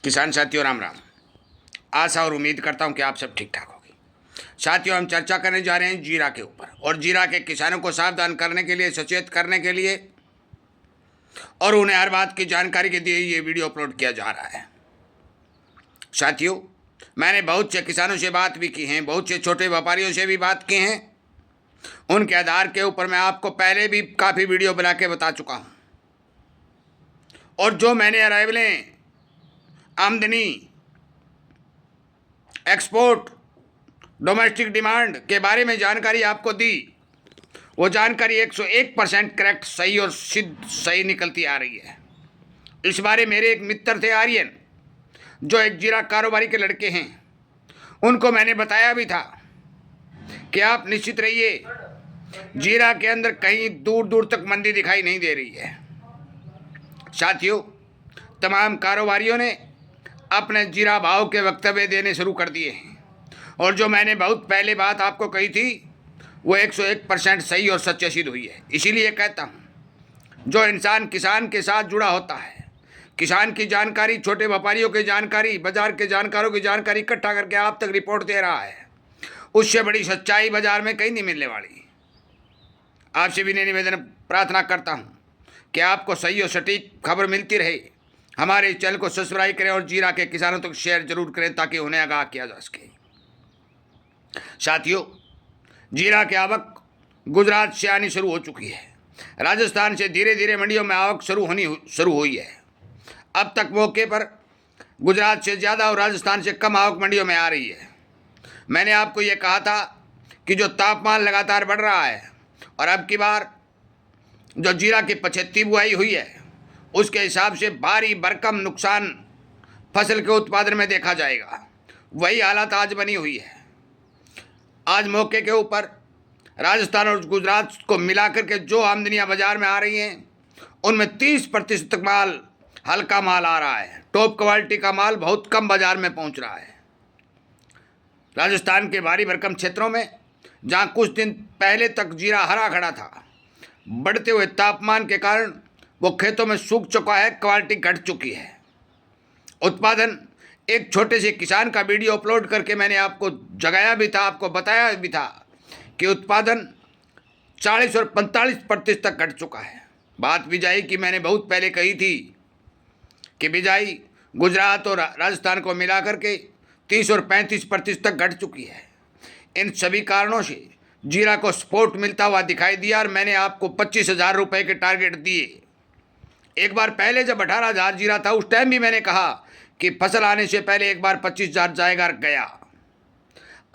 किसान साथियों राम राम। आशा और उम्मीद करता हूं कि आप सब ठीक ठाक होगी। साथियों, हम चर्चा करने जा रहे हैं जीरा के ऊपर, और जीरा के किसानों को सावधान करने के लिए, सचेत करने के लिए और उन्हें हर बात की जानकारी के लिए ये वीडियो अपलोड किया जा रहा है। साथियों, मैंने बहुत से किसानों से बात भी की है, बहुत से छोटे व्यापारियों से भी बात की हैं। उनके आधार के ऊपर मैं आपको पहले भी काफ़ी वीडियो बना के बता चुका हूँ, और जो मैंने अराइवलें, आमदनी, एक्सपोर्ट, डोमेस्टिक डिमांड के बारे में जानकारी आपको दी, वो जानकारी 101% करेक्ट, सही और सिद्ध सही निकलती आ रही है। इस बारे मेरे एक मित्र थे आर्यन, जो एक जीरा कारोबारी के लड़के हैं, उनको मैंने बताया भी था कि आप निश्चित रहिए, जीरा के अंदर कहीं दूर दूर तक मंदी दिखाई नहीं दे रही है। साथियों, तमाम कारोबारियों ने अपने जीरा भाव के वक्तव्य देने शुरू कर दिए हैं, और जो मैंने बहुत पहले बात आपको कही थी वो 101% सही और सच्ची सिद्ध हुई है। इसीलिए कहता हूँ, जो इंसान किसान के साथ जुड़ा होता है, किसान की जानकारी, छोटे व्यापारियों की जानकारी, बाजार के जानकारों की जानकारी इकट्ठा करके आप तक रिपोर्ट दे रहा है, उससे बड़ी सच्चाई बाजार में कहीं नहीं मिलने वाली। आपसे भी निवेदन प्रार्थना करता हूँ कि आपको सही और सटीक खबर मिलती रहे। हमारे चैनल को सब्सक्राइब करें और जीरा के किसानों तक शेयर जरूर करें ताकि उन्हें आगाह किया जा सके। साथियों, जीरा की आवक गुजरात से आनी शुरू हो चुकी है। राजस्थान से धीरे धीरे मंडियों में आवक शुरू हुई है। अब तक मौके पर गुजरात से ज़्यादा और राजस्थान से कम आवक मंडियों में आ रही है। मैंने आपको ये कहा था कि जो तापमान लगातार बढ़ रहा है, और अब की बार जो जीरा की 75 बुआई हुई है, उसके हिसाब से भारी भरकम नुकसान फसल के उत्पादन में देखा जाएगा। वही हालत आज बनी हुई है। आज मौके के ऊपर राजस्थान और गुजरात को मिलाकर के जो आमदनियां बाजार में आ रही हैं, उनमें 30% तक माल, हल्का माल आ रहा है। टॉप क्वालिटी का माल बहुत कम बाजार में पहुंच रहा है। राजस्थान के भारी भरकम क्षेत्रों में, जहां कुछ दिन पहले तक जीरा हरा खड़ा था, बढ़ते हुए तापमान के कारण वो खेतों में सूख चुका है, क्वालिटी घट चुकी है। उत्पादन, एक छोटे से किसान का वीडियो अपलोड करके मैंने आपको जगाया भी था, आपको बताया भी था कि उत्पादन 40 और 45% तक घट चुका है। बात बिजाई की मैंने बहुत पहले कही थी कि बिजाई गुजरात और राजस्थान को मिला करके 30 और 35% तक घट चुकी है। इन सभी कारणों से जीरा को सपोर्ट मिलता हुआ दिखाई दिया, और मैंने आपको 25,000 रुपये के टारगेट दिए। एक बार पहले जब 18,000 जीरा था, उस टाइम भी मैंने कहा कि फसल आने से पहले एक बार 25,000 जाएगा, गया।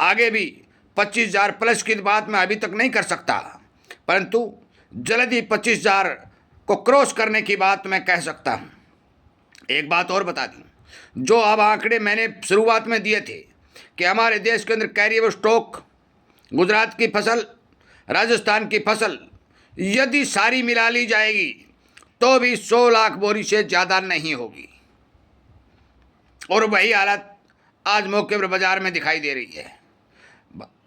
आगे भी 25,000 प्लस की बात मैं अभी तक नहीं कर सकता, परंतु जल्दी 25,000 को क्रॉस करने की बात मैं कह सकता हूँ। एक बात और बता दूँ, जो अब आंकड़े मैंने शुरुआत में दिए थे कि हमारे देश के अंदर कैरियर स्टॉक, गुजरात की फसल, राजस्थान की फसल यदि सारी मिला ली जाएगी तो भी 100 लाख बोरी से ज़्यादा नहीं होगी, और वही हालत आज मौके पर बाजार में दिखाई दे रही है।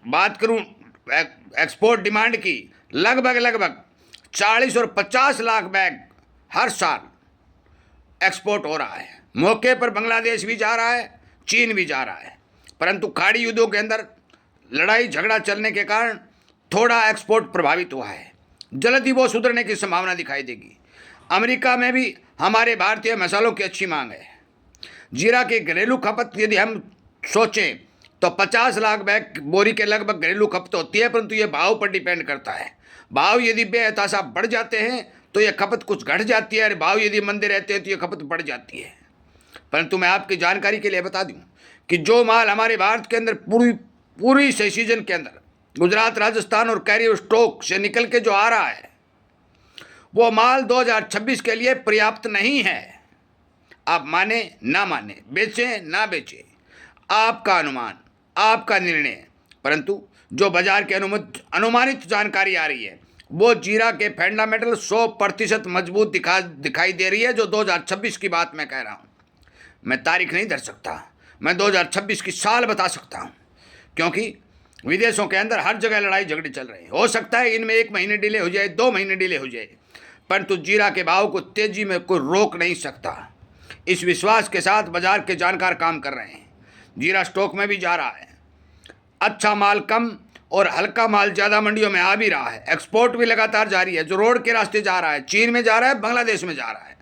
बात करूं एक्सपोर्ट डिमांड की, लगभग 40 और 50 लाख बैग हर साल एक्सपोर्ट हो रहा है। मौके पर बांग्लादेश भी जा रहा है, चीन भी जा रहा है, परंतु खाड़ी युद्धों के अंदर लड़ाई झगड़ा चलने के कारण थोड़ा एक्सपोर्ट प्रभावित हुआ है। जल्द ही वो सुधरने की संभावना दिखाई देगी। अमेरिका में भी हमारे भारतीय मसालों की अच्छी मांग है। जीरा की घरेलू खपत यदि हम सोचें तो 50 लाख बैग बोरी के लगभग घरेलू खपत होती है, परंतु ये भाव पर डिपेंड करता है। भाव यदि बेहताशा बढ़ जाते हैं तो ये खपत कुछ घट जाती है, और भाव यदि मंदे रहते हैं तो ये खपत बढ़ जाती है। परंतु मैं आपकी जानकारी के लिए बता दूं कि जो माल हमारे भारत के अंदर पूरी सही सीजन के अंदर गुजरात, राजस्थान और कैरियर स्टॉक से निकल के जो आ रहा है, वो माल 2026 के लिए पर्याप्त नहीं है। आप माने ना माने, बेचें ना बेचें, आपका अनुमान, आपका निर्णय, परंतु जो बाजार के अनुमानित जानकारी आ रही है, वो जीरा के फंडामेंटल 100% मजबूत दिखाई दे रही है। जो 2026 की बात मैं कह रहा हूँ, मैं तारीख नहीं धर सकता, मैं 2026 की साल बता सकता हूँ, क्योंकि विदेशों के अंदर हर जगह लड़ाई झगड़े चल रहे हैं। हो सकता है इनमें 1 महीने डिले हो जाए, 2 महीने डिले हो जाए, परंतु जीरा के भाव को तेजी में कोई रोक नहीं सकता। इस विश्वास के साथ बाजार के जानकार काम कर रहे हैं। जीरा स्टॉक में भी जा रहा है। अच्छा माल कम और हल्का माल ज़्यादा मंडियों में आ भी रहा है। एक्सपोर्ट भी लगातार जारी है, जो रोड के रास्ते जा रहा है, चीन में जा रहा है, बांग्लादेश में जा रहा है।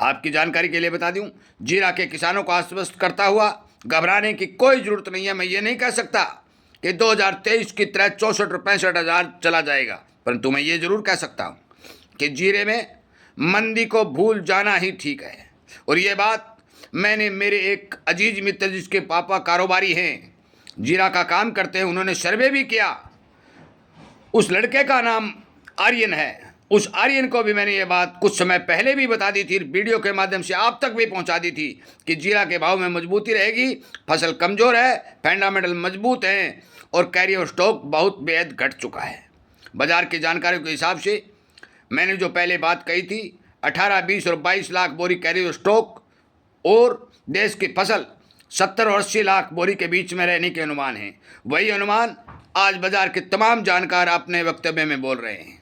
आपकी जानकारी के लिए बता दूं, जीरा के किसानों को आश्वस्त करता हुआ घबराने की कोई ज़रूरत नहीं है। मैं ये नहीं कह सकता कि 2023 की तरह 64 और 65,000 चला जाएगा, परंतु मैं ये ज़रूर कह सकता हूँ कि जीरे में मंदी को भूल जाना ही ठीक है। और ये बात मैंने मेरे एक अजीज मित्र जिसके पापा कारोबारी हैं, जीरा का काम करते हैं, उन्होंने सर्वे भी किया। उस लड़के का नाम आर्यन है। उस आर्यन को भी मैंने ये बात कुछ समय पहले भी बता दी थी, वीडियो के माध्यम से आप तक भी पहुंचा दी थी कि जीरा के भाव में मजबूती रहेगी, फसल कमज़ोर है, फंडामेंटल मजबूत हैं और कैरियर स्टॉक बहुत बेहद घट चुका है। बाजार की जानकारी के हिसाब से मैंने जो पहले बात कही थी 18, 20 और 22 लाख बोरी कैरियर स्टॉक और देश की फसल 70 और 80 लाख बोरी के बीच में रहने के अनुमान हैं। वही अनुमान आज बाजार के तमाम जानकार अपने वक्तव्य में बोल रहे हैं।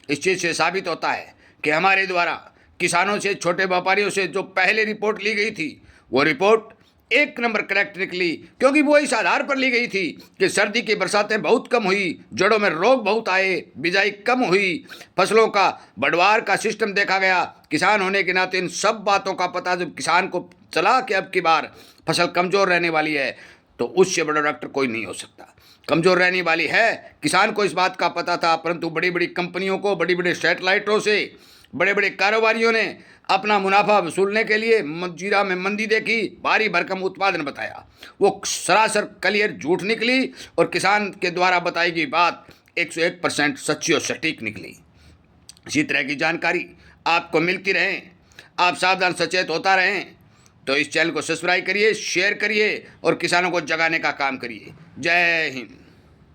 इस चीज़ से साबित होता है कि हमारे द्वारा किसानों से, छोटे व्यापारियों से जो पहले रिपोर्ट ली गई थी, वो रिपोर्ट एक नंबर करेक्ट निकली, क्योंकि वो इस आधार पर ली गई थी कि सर्दी की बरसातें बहुत कम हुई, जड़ों में रोग बहुत आए, बिजाई कम हुई, फसलों का बढ़वार का सिस्टम देखा गया। किसान होने के नाते इन सब बातों का पता जब किसान को चला कि अब की बार फसल कमज़ोर रहने वाली है, तो उससे बड़ा डॉक्टर कोई नहीं हो सकता। कमज़ोर रहने वाली है, किसान को इस बात का पता था, परंतु बड़ी बड़ी कंपनियों को, बड़ी बड़ी सैटेलाइटों से, बड़े बड़े कारोबारियों ने अपना मुनाफा वसूलने के लिए जीरा में मंदी देखी, भारी भरकम उत्पादन बताया। वो सरासर क्लियर झूठ निकली और किसान के द्वारा बताई गई बात 101% सच्ची और सटीक निकली। इसी तरह की जानकारी आपको मिलती रहे, आप सावधान सचेत होता रहें, तो इस चैनल को सब्सक्राइब करिए, शेयर करिए और किसानों को जगाने का काम करिए। जय हिंद।